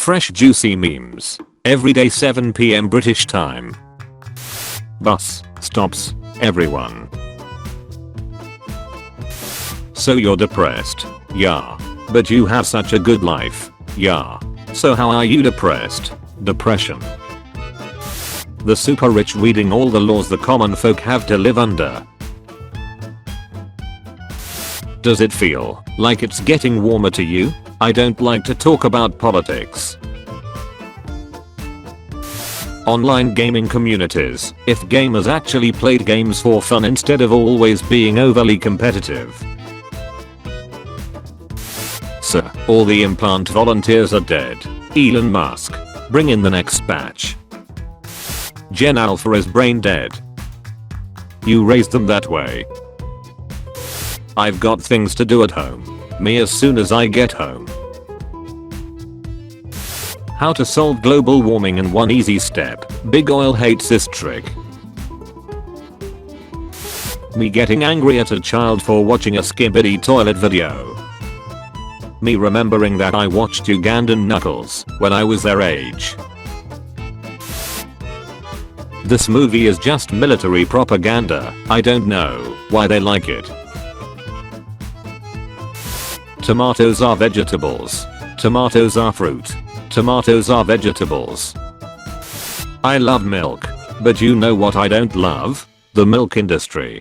Fresh juicy memes. Every day 7 PM British time. Bus stops. Everyone. So you're depressed? Yeah. But you have such a good life. Yeah. So how are you depressed? Depression. The super rich reading all the laws the common folk have to live under. Does it feel like it's getting warmer to you? I don't like to talk about politics. Online gaming communities. If gamers actually played games for fun instead of always being overly competitive. Sir, all the implant volunteers are dead. Elon Musk. Bring in the next batch. Gen Alpha is brain dead. You raised them that way. I've got things to do at home. Me as soon as I get home. How to solve global warming in one easy step. Big oil hates this trick. Me getting angry at a child for watching a Skibidi toilet video. Me remembering that I watched Ugandan Knuckles when I was their age. This movie is just military propaganda. I don't know why they like it. Tomatoes are vegetables. Tomatoes are fruit. Tomatoes are vegetables. I love milk. But you know what I don't love? The milk industry.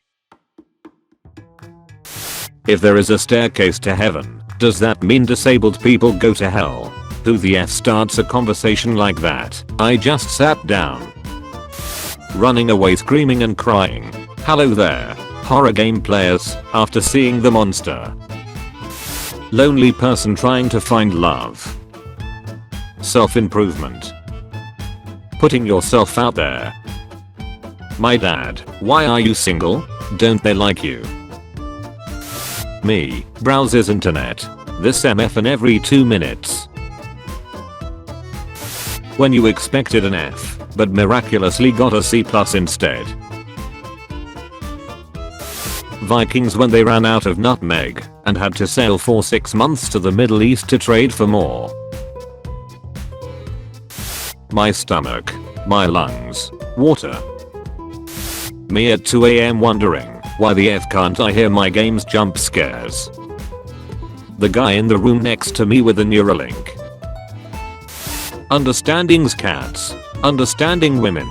If there is a staircase to heaven, does that mean disabled people go to hell? Who the F starts a conversation like that? I just sat down. Running away screaming and crying. Hello there, horror game players, after seeing the monster. Lonely person trying to find love. Self-improvement. Putting yourself out there. My dad, why are you single? Don't they like you? Me, browses internet. This MFN every 2 minutes. When you expected an F, but miraculously got a C+ instead. Vikings when they ran out of nutmeg and had to sail for 6 months to the Middle East to trade for more. My stomach. My lungs. Water. Me at 2 AM wondering why the F can't I hear my game's jump scares. The guy in the room next to me with the Neuralink. Understanding's cats. Understanding women.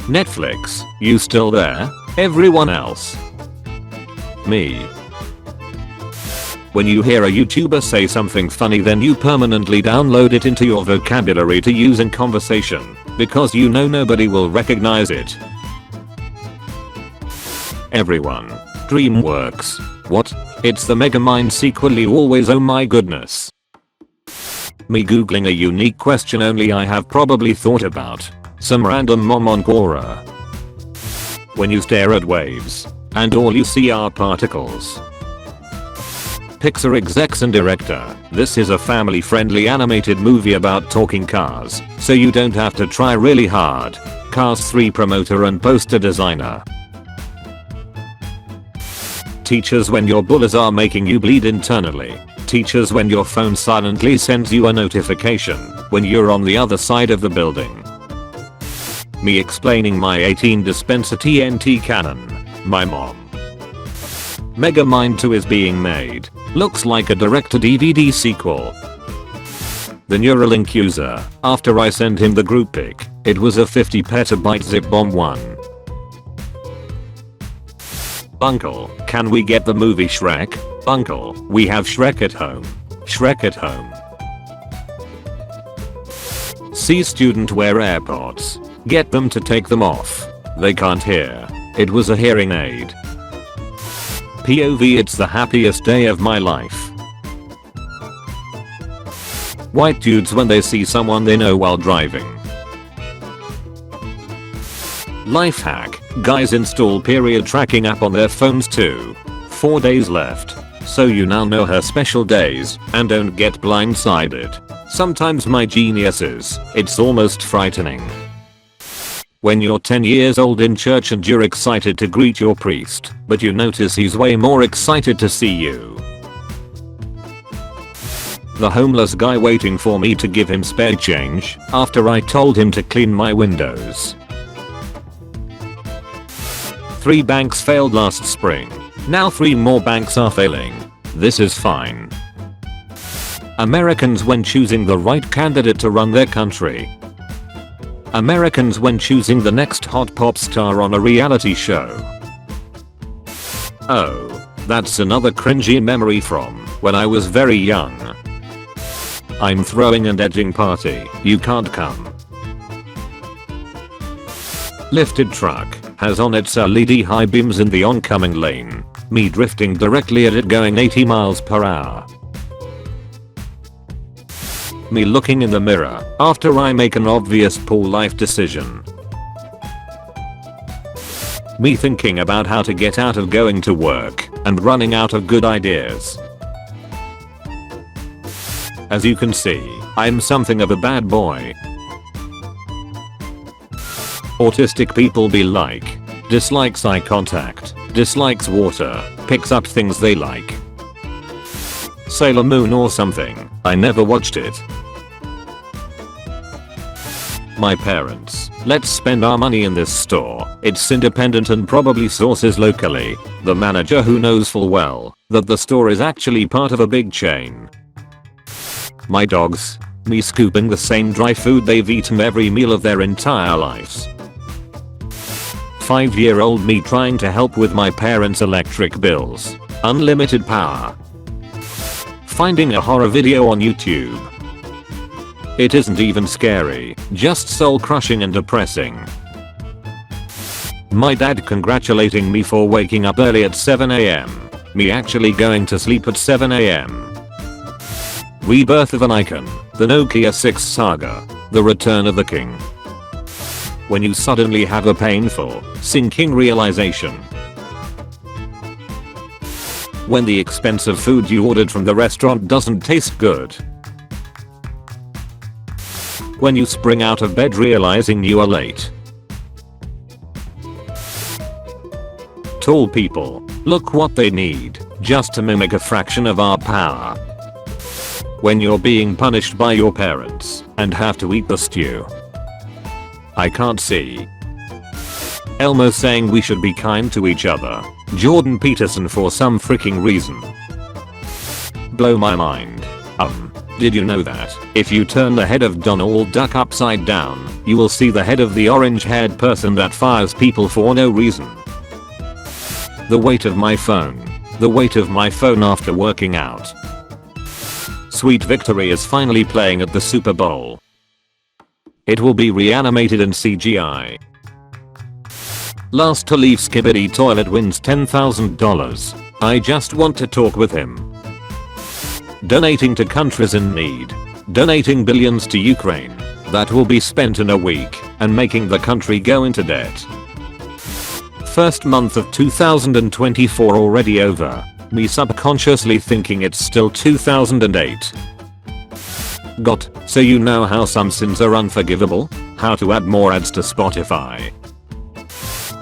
Netflix, you still there? Everyone else. Me. When you hear a YouTuber say something funny, then you permanently download it into your vocabulary to use in conversation, because you know nobody will recognize it. Everyone. DreamWorks. What? It's the Megamind sequel, you always, oh my goodness. Me googling a unique question only I have probably thought about. Some random mom on Quora. When you stare at waves, and all you see are particles. Pixar execs and director, this is a family-friendly animated movie about talking cars, so you don't have to try really hard. Cars 3 promoter and poster designer. Teachers when your bullies are making you bleed internally. Teachers when your phone silently sends you a notification when you're on the other side of the building. Me explaining my 18 dispenser TNT cannon. My mom. Megamind 2 is being made. Looks like a direct-to-DVD sequel. The Neuralink user, after I sent him the group pic, it was a 50 petabyte zip bomb one. Uncle, can we get the movie Shrek? Uncle, we have Shrek at home. Shrek at home. See student wear AirPods. Get them to take them off. They can't hear. It was a hearing aid. POV, it's the happiest day of my life. White dudes when they see someone they know while driving. Life hack. Guys install period tracking app on their phones too. 4 days left. So you now know her special days and don't get blindsided. Sometimes my geniuses, it's almost frightening. When you're 10 years old in church and you're excited to greet your priest, but you notice he's way more excited to see you. The homeless guy waiting for me to give him spare change after I told him to clean my windows. 3 banks failed last spring. Now 3 more banks are failing. This is fine. Americans when choosing the right candidate to run their country. Americans when choosing the next hot pop star on a reality show. Oh, that's another cringy memory from when I was very young. I'm throwing an edging party, you can't come. Lifted truck has on its LED high beams in the oncoming lane. Me drifting directly at it going 80 miles per hour. Me looking in the mirror after I make an obvious poor life decision. Me thinking about how to get out of going to work and running out of good ideas. As you can see, I'm something of a bad boy. Autistic people be like, dislikes eye contact, dislikes water, picks up things they like. Sailor Moon or something, I never watched it. My parents, let's spend our money in this store, it's independent and probably sources locally. The manager who knows full well that the store is actually part of a big chain. My dogs, me scooping the same dry food they've eaten every meal of their entire lives. 5-year-old me trying to help with my parents' electric bills. Unlimited power. Finding a horror video on YouTube. It isn't even scary, just soul crushing and depressing. My dad congratulating me for waking up early at 7 AM. Me actually going to sleep at 7 AM. Rebirth of an icon, the Nokia 6 saga, the return of the king. When you suddenly have a painful, sinking realization. When the expensive food you ordered from the restaurant doesn't taste good. When you spring out of bed realizing you are late. Tall people, look what they need, just to mimic a fraction of our power. When you're being punished by your parents and have to eat the stew. I can't see. Elmo saying we should be kind to each other. Jordan Peterson for some freaking reason. Blow my mind. Did you know that if you turn the head of Donald Duck upside down, you will see the head of the orange-haired person that fires people for no reason? The weight of my phone. The weight of my phone after working out. Sweet Victory is finally playing at the Super Bowl. It will be reanimated in CGI. Last to leave Skibidi Toilet wins $10,000. I just want to talk with him. Donating to countries in need. Donating billions to Ukraine. That will be spent in a week and making the country go into debt. First month of 2024 already over. Me subconsciously thinking it's still 2008. Got, so you know how some sins are unforgivable? How to add more ads to Spotify.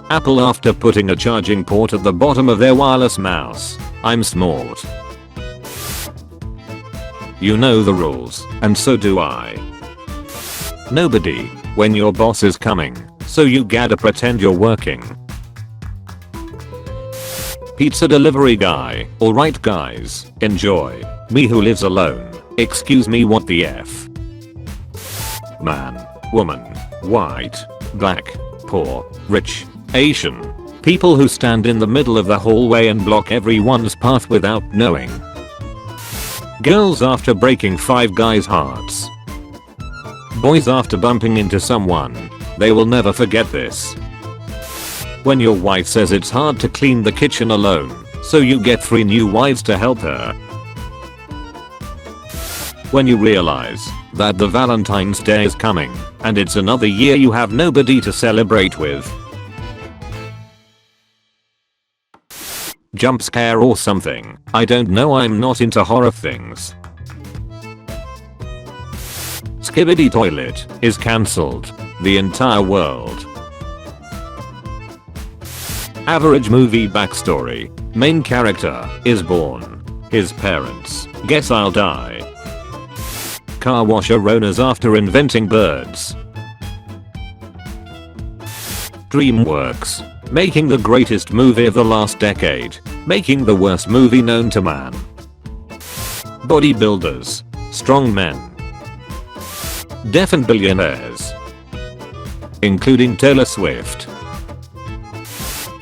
Apple after putting a charging port at the bottom of their wireless mouse. I'm smart. You know the rules, and so do I. Nobody, when your boss is coming, so you gotta pretend you're working. Pizza delivery guy, alright guys, enjoy. Me who lives alone, excuse me what the F. Man, woman, white, black, poor, rich, Asian. People who stand in the middle of the hallway and block everyone's path without knowing. Girls after breaking 5 guys' hearts. Boys after bumping into someone. They will never forget this. When your wife says it's hard to clean the kitchen alone, so you get 3 new wives to help her. When you realize that the Valentine's Day is coming and it's another year you have nobody to celebrate with. Jump scare or something. I don't know, I'm not into horror things. Skibidi Toilet is cancelled. The entire world. Average movie backstory. Main character is born. His parents guess I'll die. car washer owners after inventing birds. DreamWorks. Making the greatest movie of the last decade. Making the worst movie known to man. Bodybuilders. Strong men. Deaf and billionaires. Including Taylor Swift.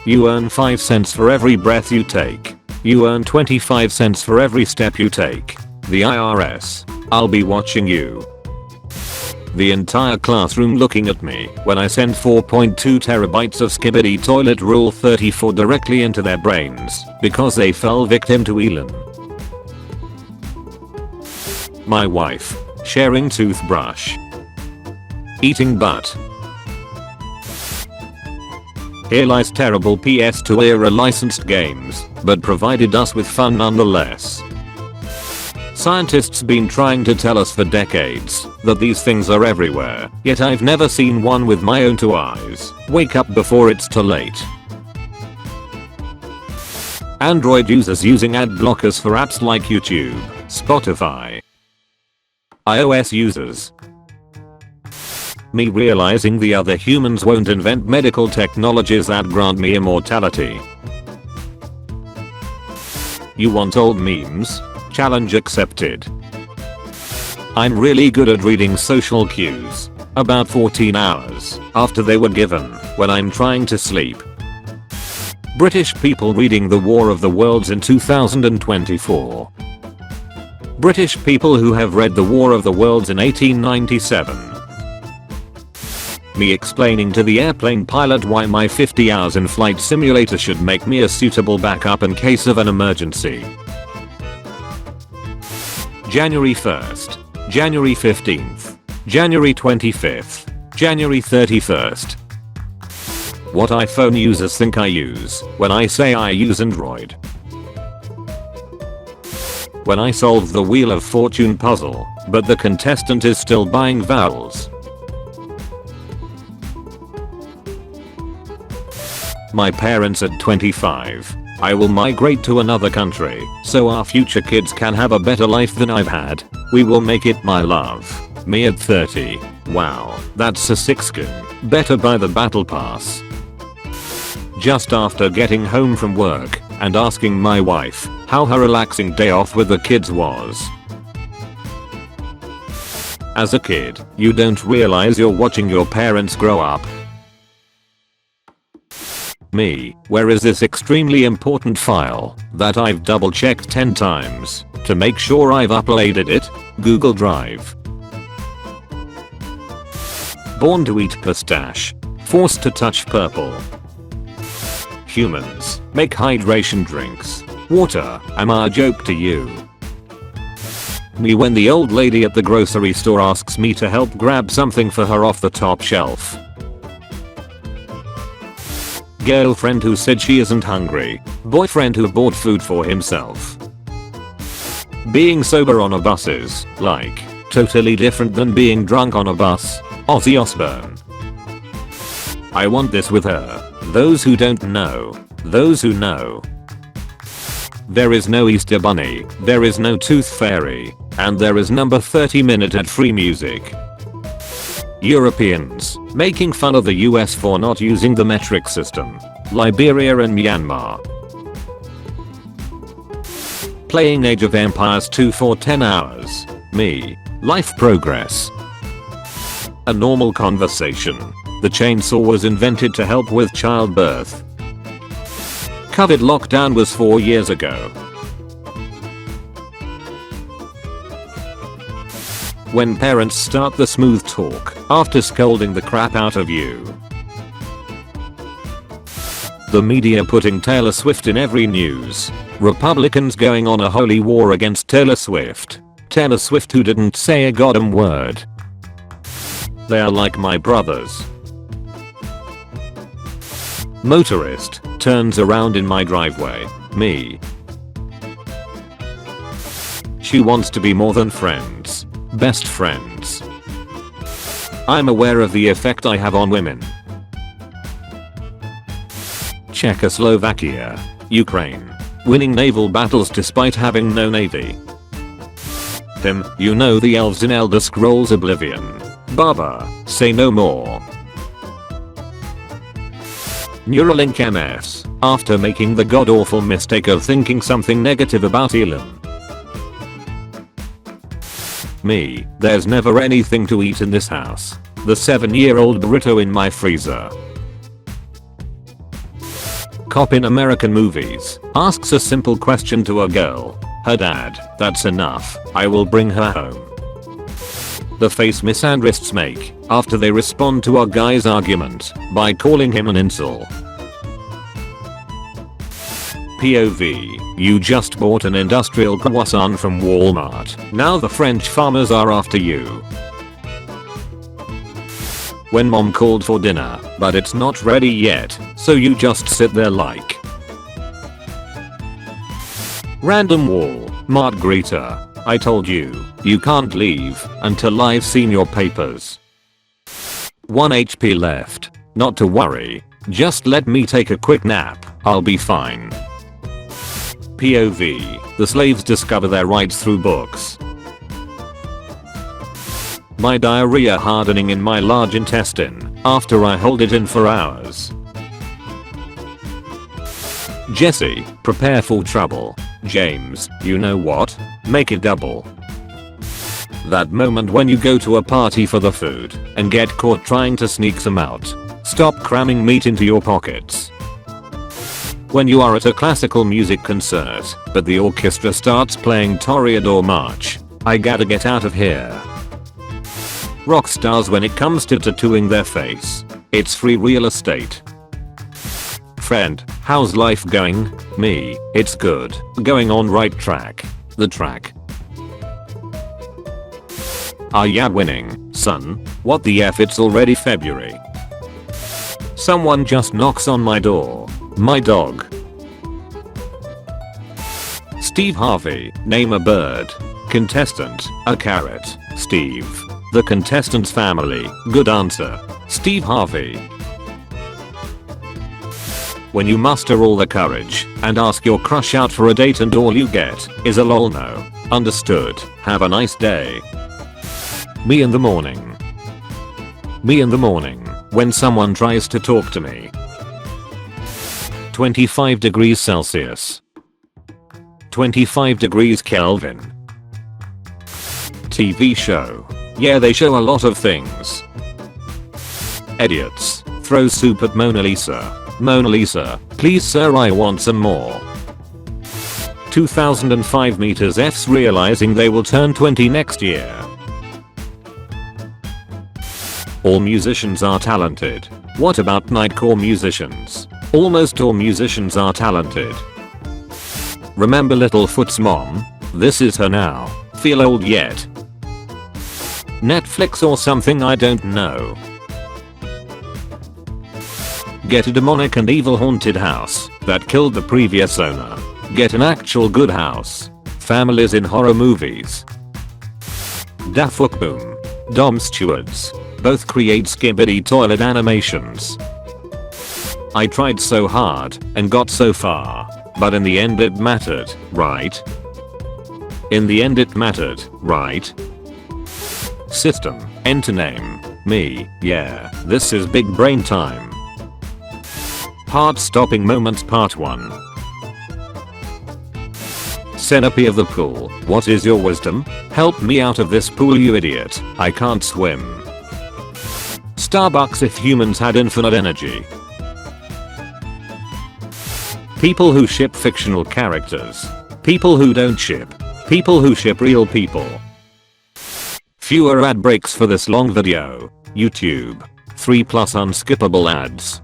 You earn 5 cents for every breath you take. You earn 25 cents for every step you take. The IRS. I'll be watching you. The entire classroom looking at me when I send 4.2 terabytes of Skibidi Toilet Rule 34 directly into their brains because they fell victim to Elon. My wife. Sharing toothbrush. Eating butt. Here lies terrible PS2 era licensed games, but provided us with fun nonetheless. Scientists been trying to tell us for decades that these things are everywhere, yet I've never seen one with my own two eyes. Wake up before it's too late. Android users using ad blockers for apps like YouTube, Spotify. iOS users. Me realizing the other humans won't invent medical technologies that grant me immortality. You want old memes? Challenge accepted. I'm really good at reading social cues. About 14 hours after they were given when I'm trying to sleep. British people reading The War of the Worlds in 2024. British people who have read The War of the Worlds in 1897. Me explaining to the airplane pilot why my 50 hours in flight simulator should make me a suitable backup in case of an emergency. January 1st, January 15th, January 25th, January 31st. What iPhone users think I use when I say I use Android. When I solve the Wheel of Fortune puzzle, but the contestant is still buying vowels. My parents at 25. I will migrate to another country so our future kids can have a better life than I've had. We will make it, my love. Me at 30. Wow, that's a sixskin. Better buy the battle pass. Just after getting home from work and asking my wife how her relaxing day off with the kids was. As a kid, you don't realize you're watching your parents grow up. Me, where is this extremely important file that I've double checked 10 times to make sure I've uploaded it? Google Drive. Born to eat pistache. Forced to touch purple. Humans make hydration drinks. Water, am I a joke to you? Me when the old lady at the grocery store asks me to help grab something for her off the top shelf. Girlfriend who said she isn't hungry. Boyfriend who bought food for himself. Being sober on a bus is, like, totally different than being drunk on a bus. Ozzy Osbourne. I want this with her. Those who don't know. Those who know. There is no Easter Bunny. There is no Tooth Fairy. And there is number 30-minute ad free music. Europeans making fun of the US for not using the metric system. Liberia and Myanmar. Playing Age of Empires 2 for 10 hours. Me. Life progress. A normal conversation. The chainsaw was invented to help with childbirth. COVID lockdown was 4 years ago. When parents start the smooth talk after scolding the crap out of you. The media putting Taylor Swift in every news. Republicans going on a holy war against Taylor Swift. Taylor Swift who didn't say a goddamn word. They are like my brothers. Motorist turns around in my driveway. Me. She wants to be more than friends. Best friends. I'm aware of the effect I have on women. Czechoslovakia. Ukraine. Winning naval battles despite having no navy. him, you know the elves in Elder Scrolls Oblivion. Baba, say no more. Neuralink MS, after making the god-awful mistake of thinking something negative about Elon. Me, there's never anything to eat in this house. The 7-year-old burrito in my freezer. Cop in American movies asks a simple question to a girl. Her dad, that's enough, I will bring her home. The face misandrists make after they respond to a guy's argument by calling him an incel. POV, you just bought an industrial croissant from Walmart. Now the French farmers are after you. When mom called for dinner, but it's not ready yet, so you just sit there like. Random wall, Margarita, I told you, you can't leave until I've seen your papers. 1 HP left, not to worry, just let me take a quick nap, I'll be fine. POV, the slaves discover their rights through books. My diarrhea hardening in my large intestine after I hold it in for hours. Jesse, prepare for trouble. James, you know what? Make it double. That moment when you go to a party for the food and get caught trying to sneak some out. Stop cramming meat into your pockets. When you are at a classical music concert, but the orchestra starts playing Toreador March. I gotta get out of here. Rock stars when it comes to tattooing their face. It's free real estate. Friend, how's life going? Me, it's good. Going on right track. The track. Are ya winning, son? What the F, it's already February. Someone just knocks on my door. My dog. Steve Harvey, name a bird. Contestant, a carrot. Steve. The contestant's family, good answer. Steve Harvey. When you muster all the courage and ask your crush out for a date and all you get is a lol no. Understood, have a nice day. Me in the morning. Me in the morning, when someone tries to talk to me. 25 degrees Celsius. 25 degrees Kelvin. TV show. Yeah, they show a lot of things. Idiots, throw soup at Mona Lisa. Mona Lisa, please sir, I want some more. 2005 meters Fs realizing they will turn 20 next year. All musicians are talented. What about nightcore musicians? Almost all musicians are talented. Remember Littlefoot's mom? This is her now. Feel old yet? Netflix or something, I don't know. Get a demonic and evil haunted house that killed the previous owner. Get an actual good house. Families in horror movies. Daft Boom. Dom Stewards. Both create Skibidi Toilet animations. I tried so hard and got so far, but in the end it mattered, right? In the end it mattered, right? System, enter name, me, yeah, this is big brain time. Heart stopping moments part 1. Centipede of the pool, what is your wisdom? Help me out of this pool, you idiot, I can't swim. Starbucks if humans had infinite energy. People who ship fictional characters. People who don't ship. People who ship real people. Fewer ad breaks for this long video. YouTube. 3+ unskippable ads.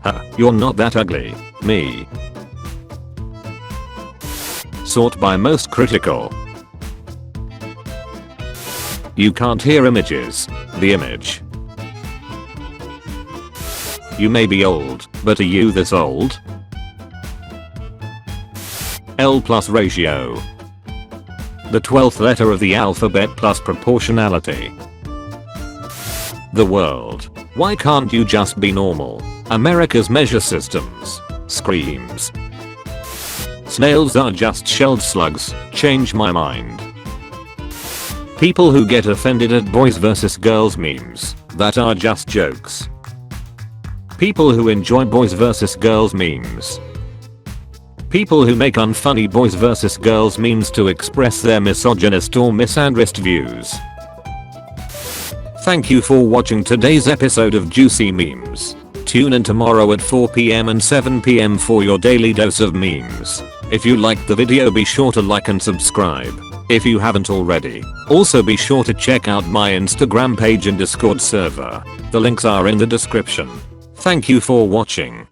Huh, you're not that ugly. Me. Sort by most critical. You can't hear images. The image. You may be old, but are you this old? L plus ratio. The 12th letter of the alphabet plus proportionality. The world. Why can't you just be normal? America's measure systems. Screams. Snails are just shelled slugs. Change my mind. People who get offended at boys vs girls memes that are just jokes. People who enjoy boys vs girls memes. People who make unfunny boys vs girls memes to express their misogynist or misandrist views. Thank you for watching today's episode of Juicy Memes. Tune in tomorrow at 4 PM and 7 PM for your daily dose of memes. If you liked the video, be sure to like and subscribe if you haven't already. Also be sure to check out my Instagram page and Discord server. The links are in the description. Thank you for watching.